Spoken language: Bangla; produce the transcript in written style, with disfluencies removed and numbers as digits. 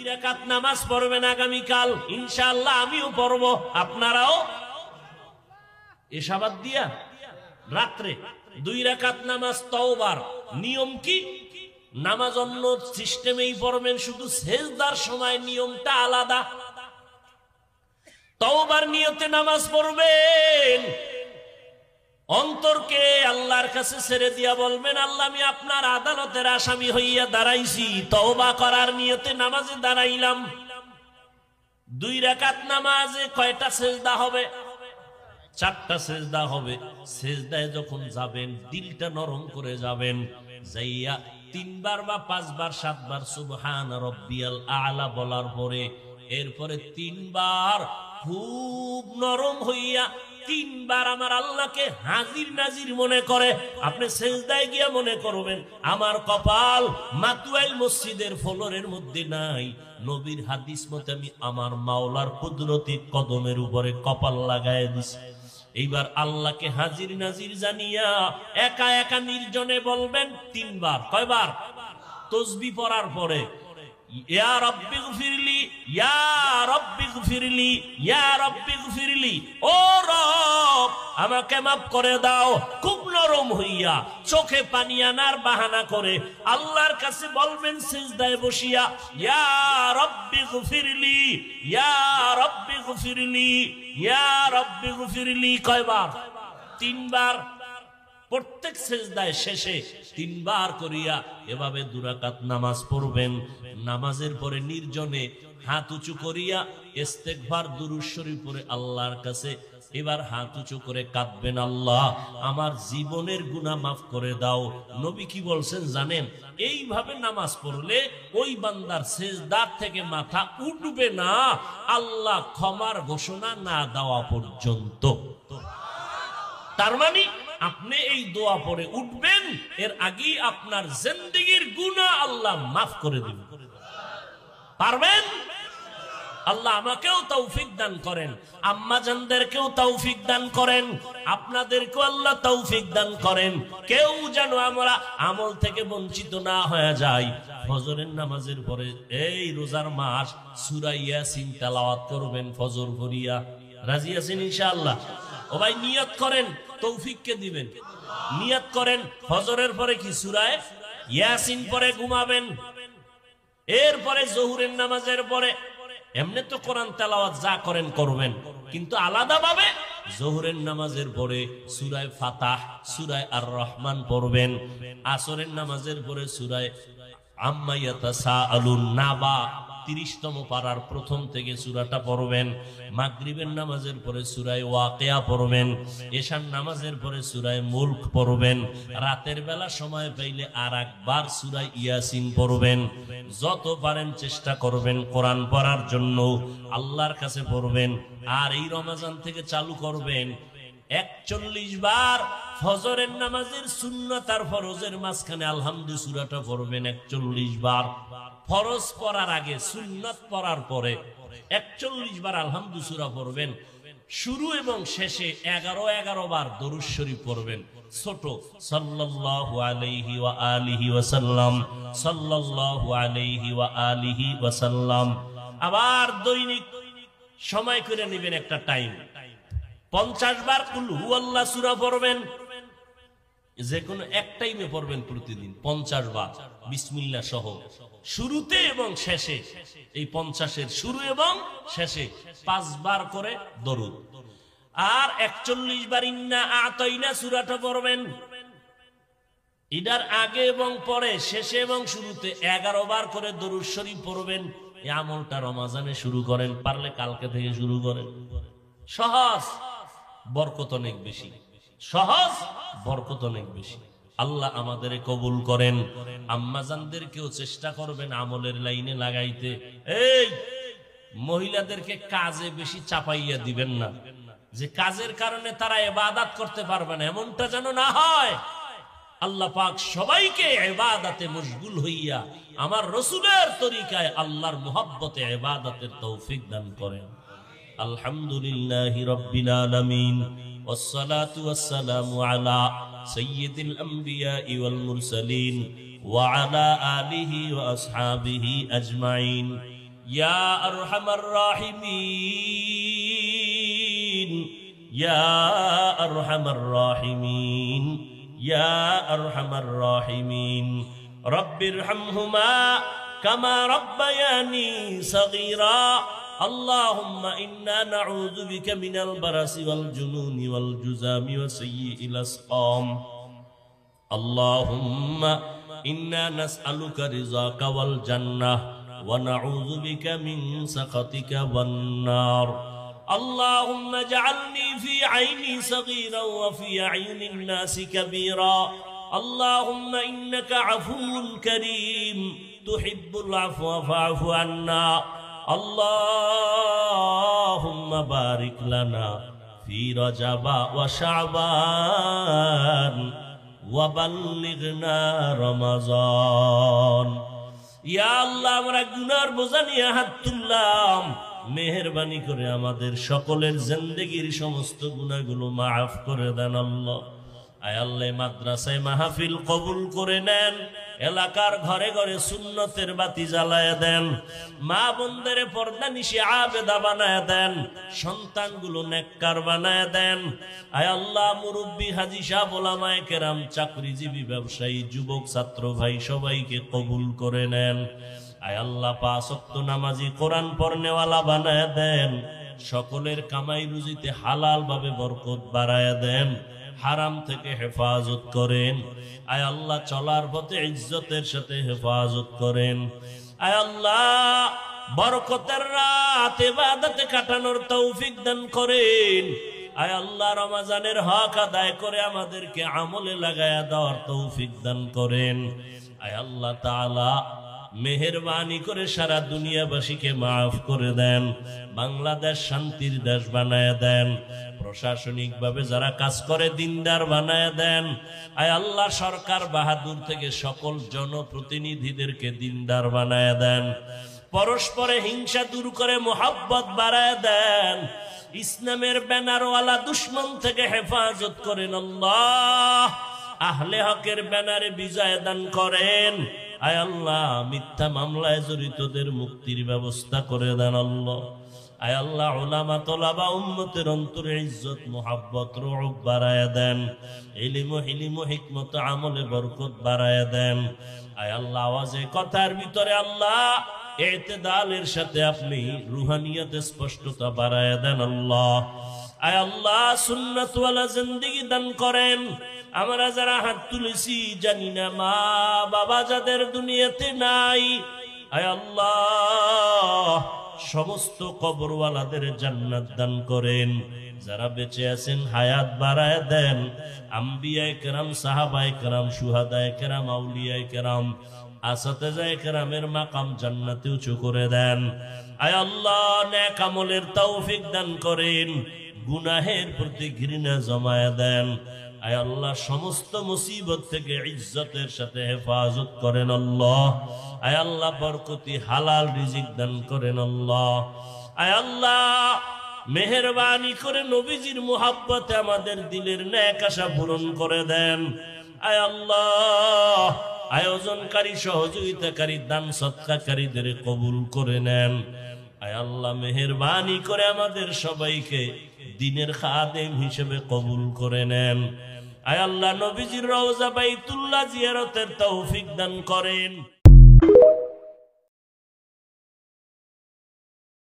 2 রাকাত নামাজ পড়বেন আগামীকাল ইনশাআল্লাহ, আমিও পড়ব, আপনারাও। এশাবাদ দিয়া রাত্রে 2 রাকাত নামাজ তওবার। নিয়ম কি? নামাজ অন্য সিস্টেমেই পড়বেন, শুধু সেজদার সময় নিয়মটা আলাদা। তওবার নিয়তে নামাজ পড়বেন, অন্তরকে আল্লাহর কাছে ছেড়ে দিয়া বলবেন, আল্লাহ আমি আপনার আদালতের আসামি হইয়া দাঁড়াইছি, তওবা করার নিয়তে নামাজে দাঁড়াইলাম। 2 রাকাত নামাজে কয়টা সেজদা হবে? 4টা সেজদা হবে। সেজদায় যখন যাবেন দিলটা নরম করে যাবেন, যাইয়া 3 বার বা 5 বার 7 বার সুবহান রাব্বিয়াল আ'লা বলার পরে এরপরে 3 বার খুব নরম হইয়া 3 বার আমার আল্লাহকে হাজির নাজির মনে করে আপনি সেজদায় গিয়া মনে করবেন, আমার কপাল মাতুয়াইল মসজিদের ফ্লোরের মধ্যে নাই, নবীর হাদিস মতে আমি আমার মাওলার কুদরতি কদমের উপরে কপাল লাগায় দিছি। এইবার আল্লাহকে হাজির নাজির জানিয়া একা একা নির্জনে বলবেন 3 বার। কয়বার? তাসবিহ পড়ার পরে ইয়া রাব্বি গফিরলি, ইয়া রাব্বি গফিরলি, ইয়া রাব্বি গফিরলি, ও রব আমাকে মাফ করে দাও। খুব নরম হইয়া চোখে পানি আনার বাহানা করে আল্লাহর কাছে বলবেন সিজদায় বসিয়া, ইয়া রাব্বি গফিরলি, ইয়া রাব্বি গফিরলি, ইয়া রাব্বি গফিরলি। কয়বার? 3 বার। প্রত্যেক সেজদায় শেষে 3 বার করিয়া এভাবে 2 রাকাত নামাজ পড়বেন। নামাজের পরে নির্জনে হাত উঁচু করিয়া ইস্তেগফার দুরূদ শরীফ পড়ে আল্লাহর কাছে এবার হাত উঁচু করে কাঁদবেন, আল্লাহ আমার জীবনের গুনাহ মাফ করে দাও। নবী কি বলছেন জানেন? এইভাবে নামাজ পড়লে ওই বান্দার সেজদার থেকে মাথা উঠবে না আল্লাহ ক্ষমার ঘোষণা না দেওয়া পর্যন্ত। তার মানে আপনি এই দোয়া পড়ে উঠবেন, এর আগেই আপনার জিন্দেগীর গুনাহ আল্লাহ মাফ করে দিবেন। পারবেন? আল্লাহ আমাকেও তৌফিক দান করেন, আম্মা জানদেরকেও তৌফিক দান করেন, আপনাদেরকেও আল্লাহ তৌফিক দান করেন। কেউ যেন আমরা আমল থেকে বঞ্চিত না হয়ে যায়। ফজরের নামাজের পরে এই রোজার মাস সূরা ইয়াসিন তেলাওয়াত করবেন ফজর ভরিয়া। রাজি আছেন ইনশাআল্লাহ? ও ভাই নিয়ত করেন, তৌফিককে দিবেন। নিয়ত করেন ফজরের পরে কি সূরা ইয়াসিন পরে ঘুমাবেন। এরপরে জোহরের নামাজের পরে এমনি তো কোরআন তেলাওয়াত যা করেন করবেন, কিন্তু আলাদাভাবে জোহরের নামাজের পরে সূরা ফাতাহ, সূরা আর রহমান পড়বেন। আসরের নামাজের পরে সূরা আম্মা ইয়াতাসাআলুন নাবা 30তম পারার প্রথম থেকে সূরাটা পড়বেন। মাগরিবের নামাজের পরে সূরা ওয়াকিয়া পড়বেন। এশার নামাজের পরে সূরা মুলক পড়বেন। রাতের বেলা সময় পাইলে আর একবার সূরা ইয়াসিন পড়বেন। যত পারেন চেষ্টা করবেন কোরআন পড়ার জন্য, আল্লাহর কাছে পড়বেন। আর এই রমজান থেকে চালু করবেন 41 বার ফজরের নামাজের সুন্নাত আর ফরজের মাঝখানে আলহামদু সূরাটা পড়বেন 41 বার। ফরজ পড়ার আগে সুন্নাত পড়ার পরে 41 বার আলহামদু সূরা পড়বেন। শুরু এবং শেষে 11 বার দরুদ শরীফ পড়বেন। ছোট সাল্লাল্লাহু আলাইহি ওয়া আলিহি ওয়াসাল্লাম, সাল্লাল্লাহু আলাইহি ওয়া আলিহি ওয়াসাল্লাম। আবার দৈনিক সময় করে নেবেন একটা টাইম, 50 বার কুল হুয়াল্লাহ সূরা পড়বেন। যে কোনো এক টাইমে পড়বেন প্রতিদিন 50 বার বিসমিল্লাহ সহ, শুরুতে এবং শেষে। এই 50-এর শুরু এবং শেষে 5 বার করে দরুদ। আর 41 বার ইন্না আতাইনা সূরাটা পড়বেন। এটার আগে এবং পরে, শেষে এবং শুরুতে 11 বার করে দরুদ শরীফ পড়বেন। এই আমলটা রমজানে শুরু করেন, পারলে কালকে থেকে শুরু করেন। সহজ, বরকত অনেক বেশি। সহজ, বরকত অনেক বেশি। আল্লাহ আমাদের কবুল করেন। আম্মাজানদেরকেও চেষ্টা করবেন আমলের লাইনে লাগাইতে। এই মহিলাদেরকে কাজে বেশি চাপাইয়া দিবেন না, যে কাজের কারণে তারা ইবাদত করতে পারবে না, এমনটা যেন না হয়। আল্লাহ পাক সবাইকে ইবাদতে মশগুল হইয়া আমার রাসূলের তরিকায় আল্লাহর মুহাব্বতে ইবাদতের তৌফিক দান করেন। আলহামদুলিল্লাহি রাব্বিল আলামিন, والصلاة والسلام على سيد الأنبياء والمرسلين وعلى آله وأصحابه أجمعين ইয়া আরহামার রাহিমিন, ইয়া আরহামার রাহিমিন, ইয়া আরহামার রাহিমিন। রব্বিরহামহুমা কামা রাব্বায়ানি সগীরা। আল্লাহুম্মা ইন্না নাউযু বিকা মিনাল বারাসি ওয়াল জুনুনি ওয়াল জুযামি ওয়া সাইয়্যিল আসকাম। আল্লাহুম্মা ইন্না নাসআলুকা রিযাকা ওয়াল জান্নাহ ওয়া নাউযু বিকা মিন সাখাতিকা ওয়ান নার। اللهم اجعلني في عيني صغيرا وفي عين الناس كبيرا. اللهم إنك عفو كريم تحب العفو فاعف عنا. اللهم بارك لنا في رجب وشعبان وبلغنا رمضان. يا الله আমরা গুনার বোঝা নিয়ে হাত তুললাম, মেহেরবানি করে আমাদের সকলের জিন্দেগীর সমস্ত গুনাহগুলো মাফ করে দেন আল্লাহ। আয় আল্লাহ মাদ্রাসায় মাহফিল কবুল করে নেন, এলাকার ঘরে ঘরে সুন্নতের বাতি জ্বালায় দেন, মা বোনদের পর্দা নিশি আবেদা বানায় দেন, সন্তানগুলো নেককার বানায় দেন। আয় আল্লাহ মুরব্বী হাজী সাহেব ওলামায়ে কেরাম, চাকরিজীবী ব্যবসায়ী যুবক ছাত্র ভাই সবাইকে কবুল করে নেন। আয় আল্লাহ পাঁচ ওয়াক্ত নামাজি কোরআন পড়নেওয়ালা বানায় দেন, সকলের কামাই রুজিতে হালাল ভাবে বরকত বাড়ায় দেন, হারাম থেকে হেফাজত করেন। আয় আল্লাহ চলার পথে ইজ্জতের সাথে হেফাজত করেন। আয় আল্লাহ বরকতের রাত ইবাদতে কাটানোর তৌফিক দান করেন। আয় আল্লাহ রমজানের হক আদায় করে আমাদেরকে আমলে লাগায়া দেওয়ার তৌফিক দান করেন। আয় আল্লাহ তাআলা মেহেরবানি করে সারা দুনিয়াবাসীকে মাফ করে দেন, বাংলাদেশ শান্তির দেশ বানায় দেন, প্রশাসনিক ভাবে যারা কাজ করে দিনদার বানায় দেন। আয় আল্লাহ সরকার বাহাদুর থেকে সকল জনপ্রতিনিধিদেরকে দিনদার বানায় দেন, পরস্পরে হিংসা দূর করে মোহাব্বত বাড়ায় দেন, ইসলামের ব্যানারওয়ালা দুশ্মন থেকে হেফাজত করেন আল্লাহ, আহলে হকের ব্যানারে বিজয় দান করেন। আয় আল্লাহ মিথ্যা মামলায় জড়িতদের মুক্তির ব্যবস্থা করে দেন আল্লাহ। আয় আল্লাহ উলামা তোলাবা উম্মতের অন্তরে ইজ্জত মুহাব্বত রুউব বাড়ায় দেন, ইলম হিলিম হিকমত আমলে বরকত বাড়ায় দেন। আয় আল্লাহ আওয়াজে কথার ভিতরে আল্লাহ ইতিদালের সাথে আপনি রুহানিয়তে স্পষ্টতা বাড়ায় দেন আল্লাহ। আয় আল্লাহ সুন্নাত ওয়ালা জিন্দেগি দান করেন। আমরা যারা হাত তুলেছি জানি না মা বাবা যাদের দুনিয়াতে নাই, আয় আল্লাহ সমস্ত কবরওয়ালাদের জান্নাত দান করেন, যারা বেঁচে আছেন হায়াত বাড়ায় দেন। আম্বিয়ায়ে কেরাম, সাহাবায়ে কেরাম, শুহাদায়ে কেরাম, আউলিয়ায়ে কেরাম, আসাতেজায়ে কেরামের মাকাম জান্নাতে উঁচু করে দেন। আয় আল্লাহ নেক আমলের তৌফিক দান করেন, গুনাহের প্রতি ঘৃণা জমায়ে দেন। আয় আল্লাহ সমস্ত মুসিবত থেকে ইজ্জতের সাথে হেফাজত করেন আল্লাহ। আয় আল্লাহ বরকতি হালাল রিজিক দান করেন আল্লাহ। আয় আল্লাহ মেহেরবানি করে নবীজির মুহাব্বতে আমাদের দিলের নেক আশা পূরণ করে দেন। আয় আল্লাহ আয়োজনকারী, সহযোগিতাকারী, দান সৎকারীদের কবুল করে নেন। আয় আল্লাহ মেহেরবানি করে আমাদের সবাইকে দ্বীনের খাদেম হিসেবে কবুল করে নেন। আয় আল্লাহ নবীজির রওজা বাইতুল্লাহ জিয়ারতের তৌফিক দান করেন।